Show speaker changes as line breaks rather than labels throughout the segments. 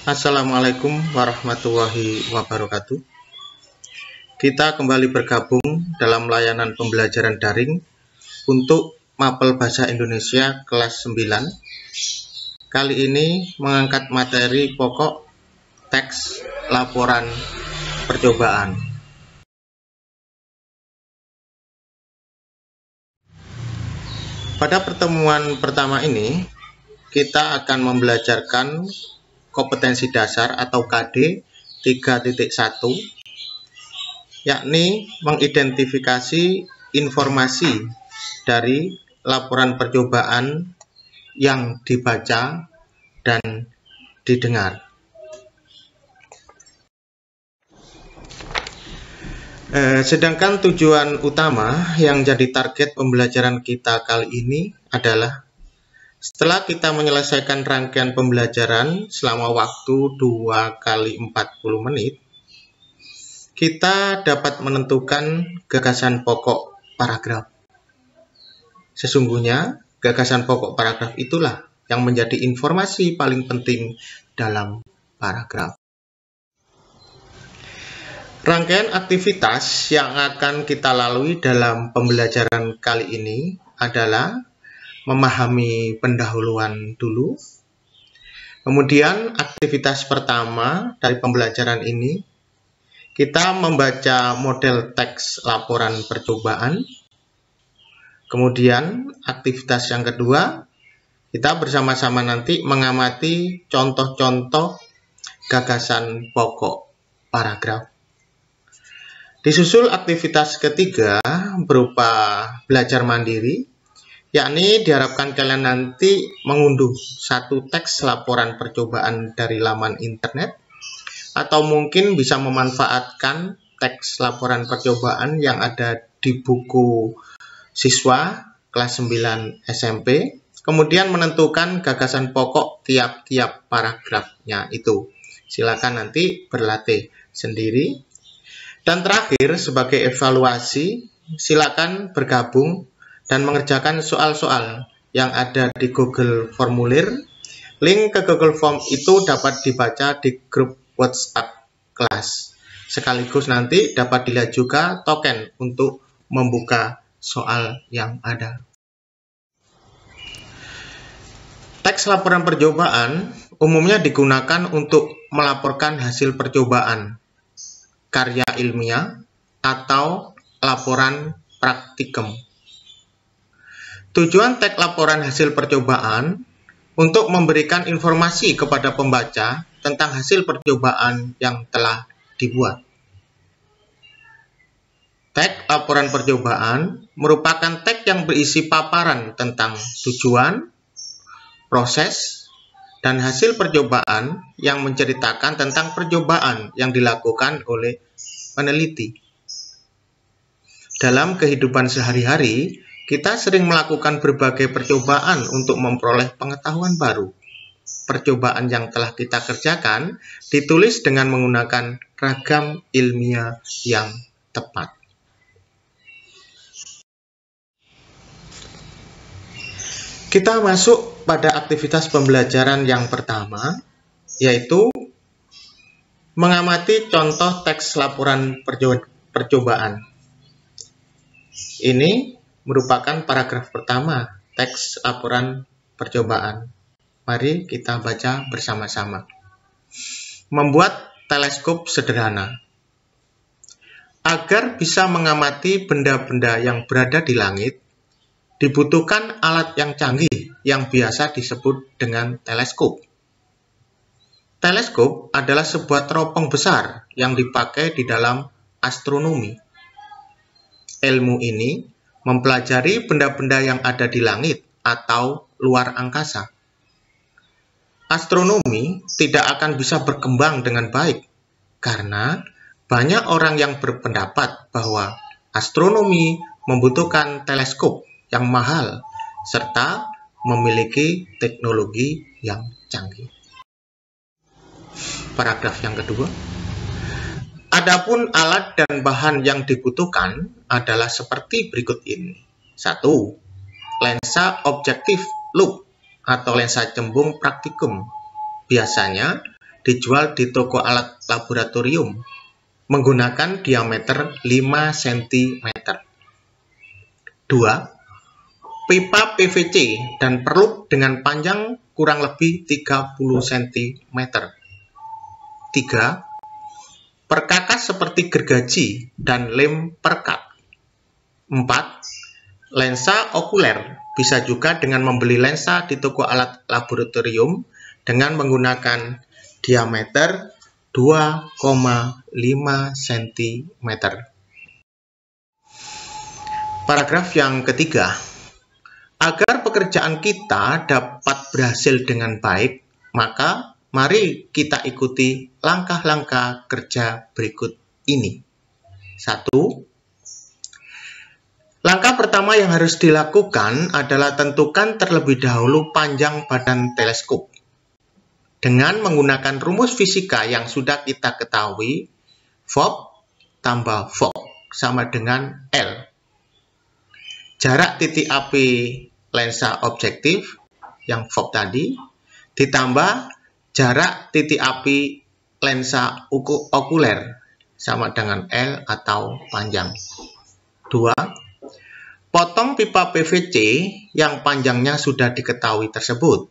Assalamualaikum warahmatullahi wabarakatuh. Kita kembali bergabung dalam layanan pembelajaran daring untuk Mapel Bahasa Indonesia kelas 9. Kali ini mengangkat materi pokok teks laporan percobaan. Pada pertemuan pertama ini, kita akan membelajarkan kompetensi dasar atau KD 3.1, yakni mengidentifikasi informasi dari laporan percobaan yang dibaca dan didengar. Sedangkan tujuan utama yang jadi target pembelajaran kita kali ini adalah setelah kita menyelesaikan rangkaian pembelajaran selama waktu 2 kali 40 menit, kita dapat menentukan gagasan pokok paragraf. Sesungguhnya, gagasan pokok paragraf itulah yang menjadi informasi paling penting dalam paragraf. Rangkaian aktivitas yang akan kita lalui dalam pembelajaran kali ini adalah memahami pendahuluan dulu. Kemudian aktivitas pertama dari pembelajaran ini, kita membaca model teks laporan percobaan. Kemudian aktivitas yang kedua, kita bersama-sama nanti mengamati contoh-contoh gagasan pokok paragraf. Disusul aktivitas ketiga berupa belajar mandiri, yakni diharapkan kalian nanti mengunduh satu teks laporan percobaan dari laman internet, atau mungkin bisa memanfaatkan teks laporan percobaan yang ada di buku siswa kelas 9 SMP, kemudian menentukan gagasan pokok tiap-tiap paragrafnya itu. Silakan nanti berlatih sendiri. Dan terakhir, sebagai evaluasi, silakan bergabung dan mengerjakan soal-soal yang ada di Google Formulir. Link ke Google Form itu dapat dibaca di grup WhatsApp kelas. Sekaligus nanti dapat dilihat juga token untuk membuka soal yang ada. Teks laporan percobaan umumnya digunakan untuk melaporkan hasil percobaan, karya ilmiah, atau laporan praktikum. Tujuan teks laporan hasil percobaan untuk memberikan informasi kepada pembaca tentang hasil percobaan yang telah dibuat. Teks laporan percobaan merupakan teks yang berisi paparan tentang tujuan, proses, dan hasil percobaan yang menceritakan tentang percobaan yang dilakukan oleh peneliti. Dalam kehidupan sehari-hari, kita sering melakukan berbagai percobaan untuk memperoleh pengetahuan baru. Percobaan yang telah kita kerjakan ditulis dengan menggunakan ragam ilmiah yang tepat. Kita masuk pada aktivitas pembelajaran yang pertama, yaitu mengamati contoh teks laporan percobaan. Ini merupakan paragraf pertama teks laporan percobaan. Mari kita baca bersama-sama. Membuat teleskop sederhana. Agar bisa mengamati benda-benda yang berada di langit, dibutuhkan alat yang canggih yang biasa disebut dengan teleskop. Teleskop adalah sebuah teropong besar yang dipakai di dalam astronomi. Ilmu ini mempelajari benda-benda yang ada di langit atau luar angkasa. Astronomi tidak akan bisa berkembang dengan baik karena banyak orang yang berpendapat bahwa astronomi membutuhkan teleskop yang mahal serta memiliki teknologi yang canggih. Paragraf yang kedua. Adapun alat dan bahan yang dibutuhkan adalah seperti berikut ini. 1. Lensa objektif loop atau lensa cembung praktikum. Biasanya dijual di toko alat laboratorium menggunakan diameter 5 cm. 2. Pipa PVC dan pelup dengan panjang kurang lebih 30 cm. 3. Perkakas seperti gergaji dan lem perkat. 4. Lensa okuler. Bisa juga dengan membeli lensa di toko alat laboratorium dengan menggunakan diameter 2,5 cm. Paragraf yang ketiga. Agar pekerjaan kita dapat berhasil dengan baik, maka mari kita ikuti langkah-langkah kerja berikut ini. 1. Langkah pertama yang harus dilakukan adalah tentukan terlebih dahulu panjang badan teleskop. Dengan menggunakan rumus fisika yang sudah kita ketahui, FOB tambah FOB sama dengan L. Jarak titik api lensa objektif yang FOB tadi ditambah jarak titik api lensa okuler sama dengan L atau panjang. 2. Potong pipa PVC yang panjangnya sudah diketahui tersebut.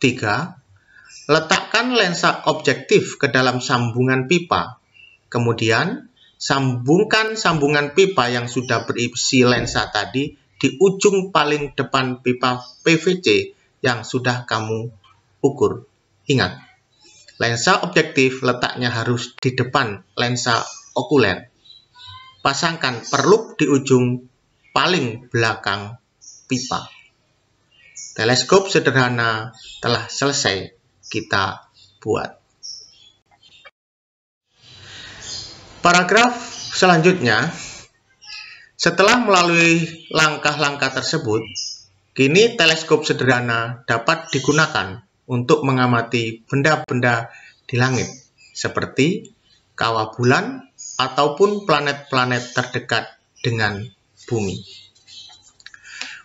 3. Letakkan lensa objektif ke dalam sambungan pipa. Kemudian sambungkan sambungan pipa yang sudah berisi lensa tadi di ujung paling depan pipa PVC yang sudah kamu ukur. Ingat, lensa objektif letaknya harus di depan lensa okuler. Pasangkan perlup di ujung paling belakang pipa. Teleskop sederhana telah selesai kita buat. Paragraf selanjutnya, setelah melalui langkah-langkah tersebut, kini teleskop sederhana dapat digunakan untuk mengamati benda-benda di langit, seperti kawah bulan ataupun planet-planet terdekat dengan bumi.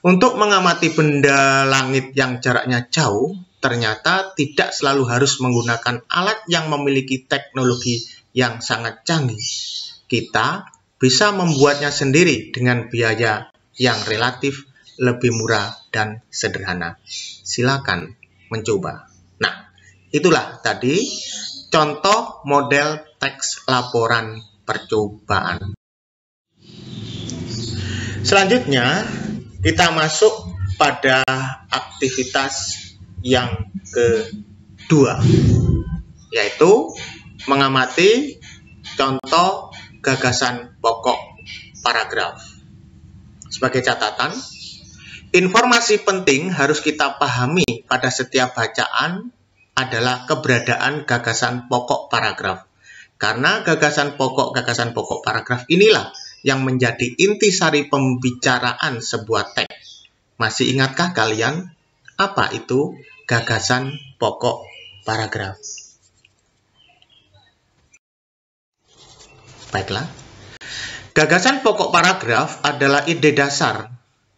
Untuk mengamati benda langit yang jaraknya jauh, ternyata tidak selalu harus menggunakan alat yang memiliki teknologi yang sangat canggih. Kita bisa membuatnya sendiri dengan biaya yang relatif lebih murah dan sederhana. Silakan mencoba. Nah, itulah tadi contoh model teks laporan percobaan. Selanjutnya, kita masuk pada aktivitas yang kedua, yaitu mengamati contoh gagasan pokok paragraf. Sebagai catatan, informasi penting harus kita pahami pada setiap bacaan adalah keberadaan gagasan pokok paragraf. Karena gagasan pokok paragraf inilah yang menjadi intisari pembicaraan sebuah teks. Masih ingatkah kalian apa itu gagasan pokok paragraf? Baiklah, gagasan pokok paragraf adalah ide dasar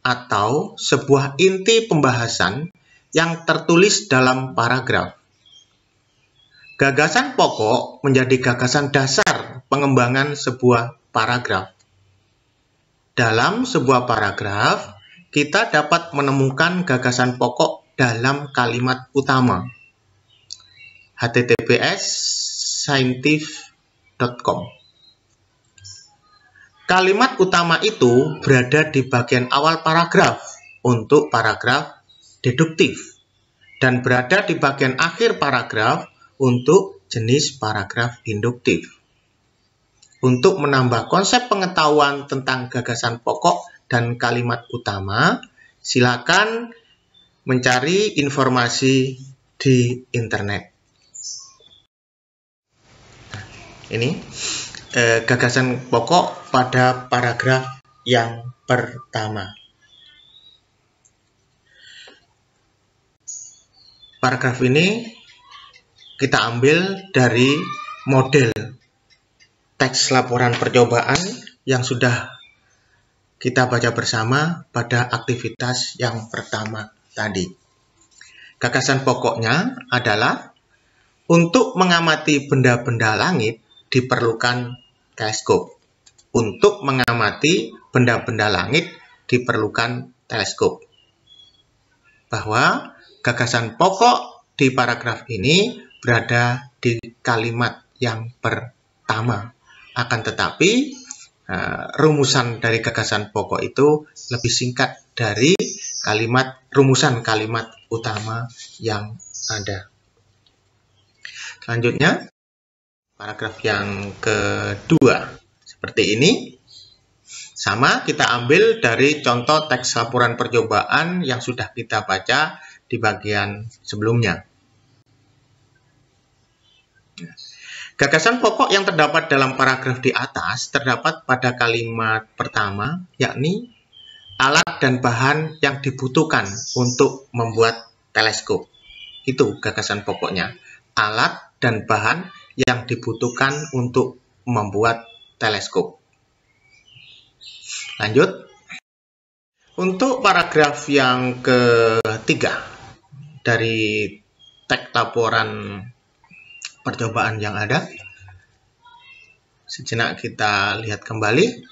atau sebuah inti pembahasan yang tertulis dalam paragraf. Gagasan pokok menjadi gagasan dasar pengembangan sebuah paragraf. Dalam sebuah paragraf, kita dapat menemukan gagasan pokok dalam kalimat utama. https://scientific.com. Kalimat utama itu berada di bagian awal paragraf untuk paragraf deduktif dan berada di bagian akhir paragraf untuk jenis paragraf induktif. Untuk menambah konsep pengetahuan tentang gagasan pokok dan kalimat utama, silakan mencari informasi di internet. Ini gagasan pokok pada paragraf yang pertama. Paragraf ini kita ambil dari model teks laporan percobaan yang sudah kita baca bersama pada aktivitas yang pertama tadi. Gagasan pokoknya adalah Untuk mengamati benda-benda langit diperlukan teleskop. Untuk mengamati benda-benda langit diperlukan teleskop. Bahwa gagasan pokok di paragraf ini berada di kalimat yang pertama. Akan tetapi, rumusan dari gagasan pokok itu lebih singkat dari rumusan kalimat utama yang ada. Selanjutnya, paragraf yang kedua. Seperti ini. Sama, kita ambil dari contoh teks laporan percobaan yang sudah kita baca di bagian sebelumnya. Gagasan pokok yang terdapat dalam paragraf di atas terdapat pada kalimat pertama, yakni alat dan bahan yang dibutuhkan untuk membuat teleskop. Itu gagasan pokoknya. Alat dan bahan yang dibutuhkan untuk membuat teleskop. Lanjut. Untuk paragraf yang ketiga dari teks laporan percobaan yang ada, sejenak kita lihat kembali.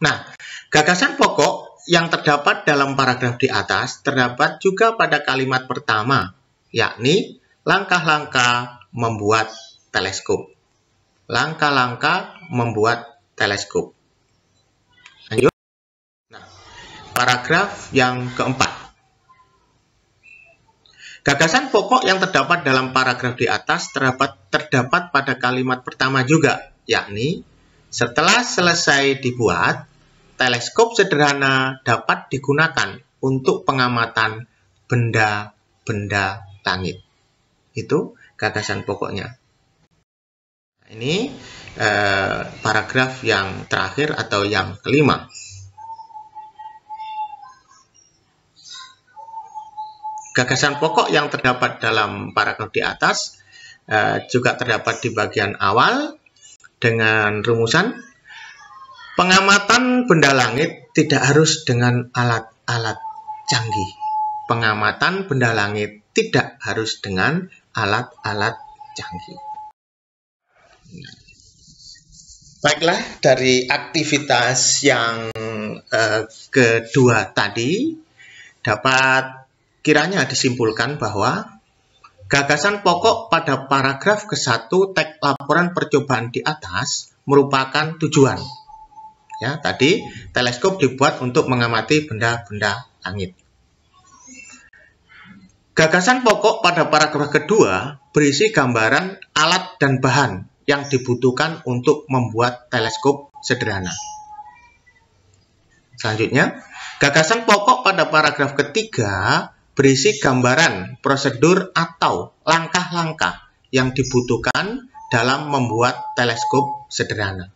Nah, gagasan pokok yang terdapat dalam paragraf di atas terdapat juga pada kalimat pertama, yakni langkah-langkah membuat teleskop. Langkah-langkah membuat teleskop. Lanjut. Nah, paragraf yang keempat. Gagasan pokok yang terdapat dalam paragraf di atas terdapat pada kalimat pertama juga, yakni setelah selesai dibuat, teleskop sederhana dapat digunakan untuk pengamatan benda-benda langit. Itu gagasan pokoknya. Ini paragraf yang terakhir atau yang kelima. Gagasan pokok yang terdapat dalam paragraf di atas juga terdapat di bagian awal dengan rumusan pengamatan benda langit tidak harus dengan alat-alat canggih. Pengamatan benda langit tidak harus dengan alat-alat canggih. Baiklah, dari aktivitas yang kedua tadi dapat kiranya disimpulkan bahwa gagasan pokok pada paragraf ke-1 teks laporan percobaan di atas merupakan tujuan. Ya, tadi teleskop dibuat untuk mengamati benda-benda langit. Gagasan pokok pada paragraf kedua berisi gambaran alat dan bahan yang dibutuhkan untuk membuat teleskop sederhana. Selanjutnya, gagasan pokok pada paragraf ketiga berisi gambaran prosedur atau langkah-langkah yang dibutuhkan dalam membuat teleskop sederhana.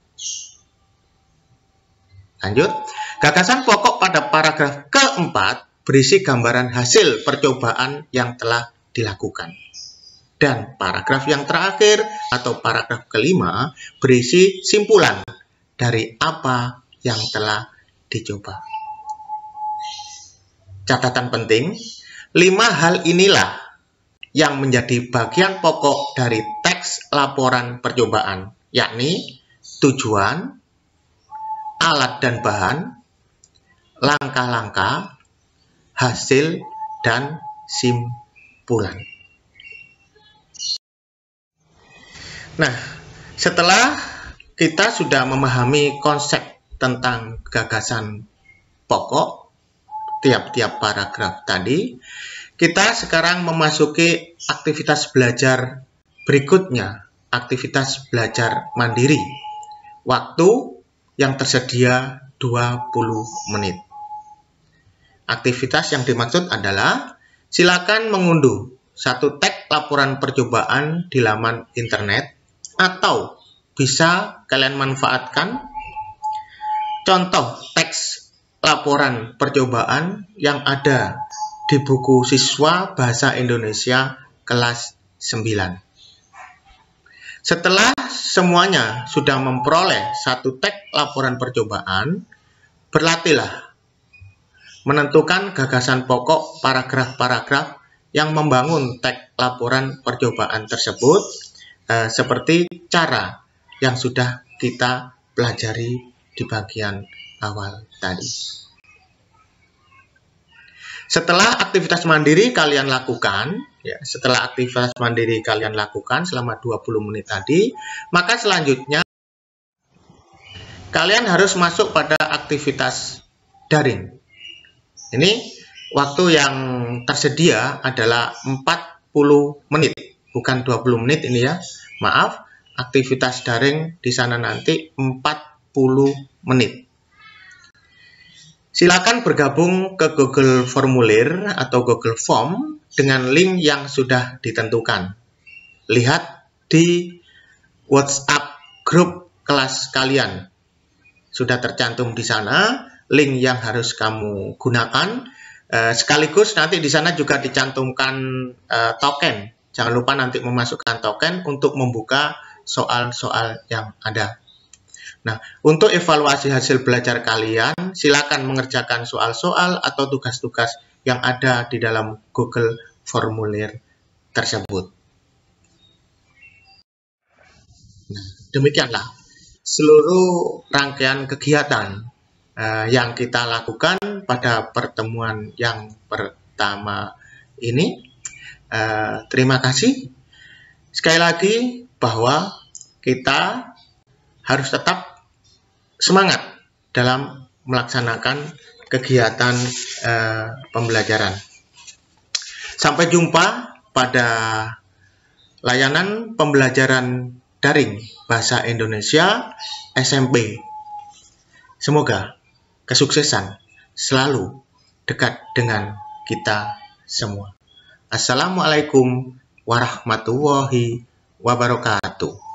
Lanjut, gagasan pokok pada paragraf keempat berisi gambaran hasil percobaan yang telah dilakukan. Dan paragraf yang terakhir atau paragraf kelima berisi simpulan dari apa yang telah dicoba. Catatan penting, 5 hal inilah yang menjadi bagian pokok dari teks laporan percobaan, yakni tujuan, alat dan bahan, langkah-langkah, hasil, dan simpulan. Nah, setelah kita sudah memahami konsep tentang gagasan pokok tiap-tiap paragraf tadi, kita sekarang memasuki aktivitas belajar berikutnya, aktivitas belajar mandiri. Waktu yang tersedia 20 menit. Aktivitas yang dimaksud adalah silakan mengunduh satu teks laporan percobaan di laman internet, atau bisa kalian manfaatkan contoh teks laporan percobaan yang ada di buku siswa Bahasa Indonesia kelas 9. Setelah semuanya sudah memperoleh satu teks laporan percobaan, berlatihlah menentukan gagasan pokok paragraf-paragraf yang membangun teks laporan percobaan tersebut seperti cara yang sudah kita pelajari di bagian awal tadi. Setelah aktivitas mandiri kalian lakukan, selama 20 menit tadi, maka selanjutnya kalian harus masuk pada aktivitas daring. Ini waktu yang tersedia adalah 40 menit, bukan 20 menit ini ya. Maaf, aktivitas daring di sana nanti 40 menit. Silakan bergabung ke Google Formulir atau Google Form dengan link yang sudah ditentukan. Lihat di WhatsApp grup kelas kalian. Sudah tercantum di sana link yang harus kamu gunakan. Sekaligus nanti di sana juga dicantumkan token. Jangan lupa nanti memasukkan token untuk membuka soal-soal yang ada. Nah, untuk evaluasi hasil belajar kalian, silakan mengerjakan soal-soal atau tugas-tugas yang ada di dalam Google Formulir tersebut. Nah, demikianlah seluruh rangkaian kegiatan yang kita lakukan pada pertemuan yang pertama ini. Terima kasih. Sekali lagi bahwa kita harus tetap semangat dalam melaksanakan kegiatan pembelajaran. Sampai jumpa pada layanan pembelajaran daring Bahasa Indonesia SMP. Semoga kesuksesan selalu dekat dengan kita semua. Assalamualaikum warahmatullahi wabarakatuh.